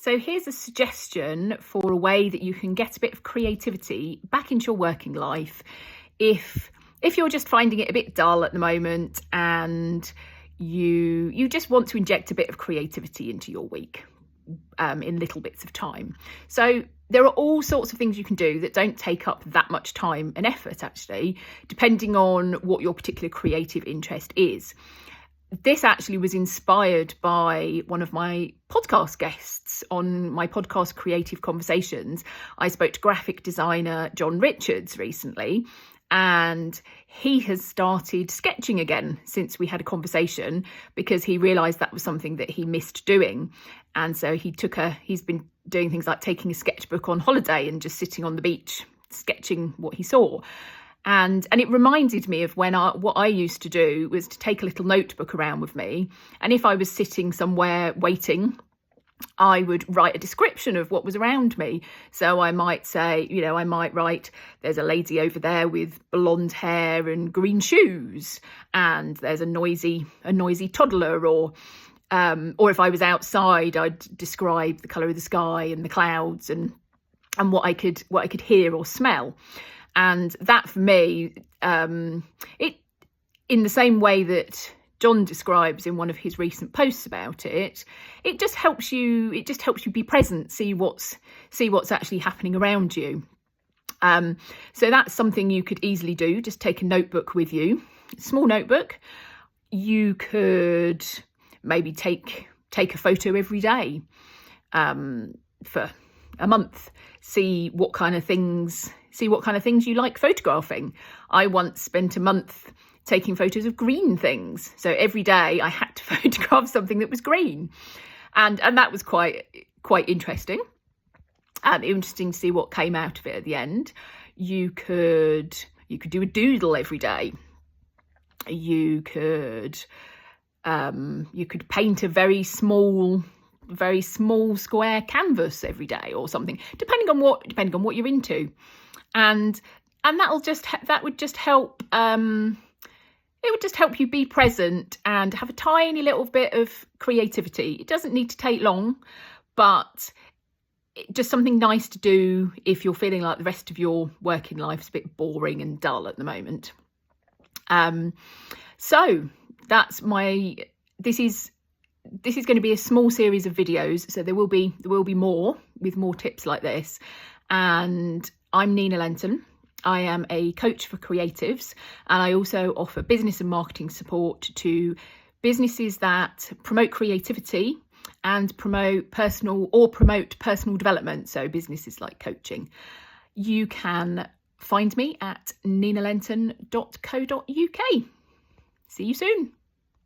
So here's a suggestion for a way that you can get a bit of creativity back into your working life if you're just finding it a bit dull at the moment and you just want to inject a bit of creativity into your week in little bits of time. So there are all sorts of things you can do that don't take up that much time and effort, actually, depending on what your particular creative interest is. This actually was inspired by one of my podcast guests on my podcast Creative Conversations. I spoke to graphic designer Jon Richards recently, and he has started sketching again since we had a conversation because he realised that was something that he missed doing. And so he's been doing things like taking a sketchbook on holiday and just sitting on the beach sketching what he saw. And it reminded me of what I used to do was to take a little notebook around with me. And if I was sitting somewhere waiting, I would write a description of what was around me. So I might say, I might write, there's a lady over there with blonde hair and green shoes, and there's a noisy toddler, or if I was outside, I'd describe the colour of the sky and the clouds and what I could hear or smell. And that for me, it in the same way that Jon describes in one of his recent posts about it, it just helps you be present, see what's actually happening around you. So that's something you could easily do. Just take a notebook with you, small notebook. You could maybe take a photo every day for a month. See what kind of things you like photographing. I once spent a month taking photos of green things. So every day I had to photograph something that was green. And that was quite interesting. And interesting to see what came out of it at the end. You could do a doodle every day. You could paint a very small square canvas every day or something, depending on what you're into. And that would just help it would just help you be present and have a tiny little bit of creativity. It doesn't need to take long, but just something nice to do if you're feeling like the rest of your working life is a bit boring and dull at the moment. So that's this is going to be a small series of videos, so there will be more with more tips like this. And I'm Nina Lenton. I am a coach for creatives, and I also offer business and marketing support to businesses that promote creativity and promote personal development, so businesses like coaching. You can find me at ninalenton.co.uk. See you soon.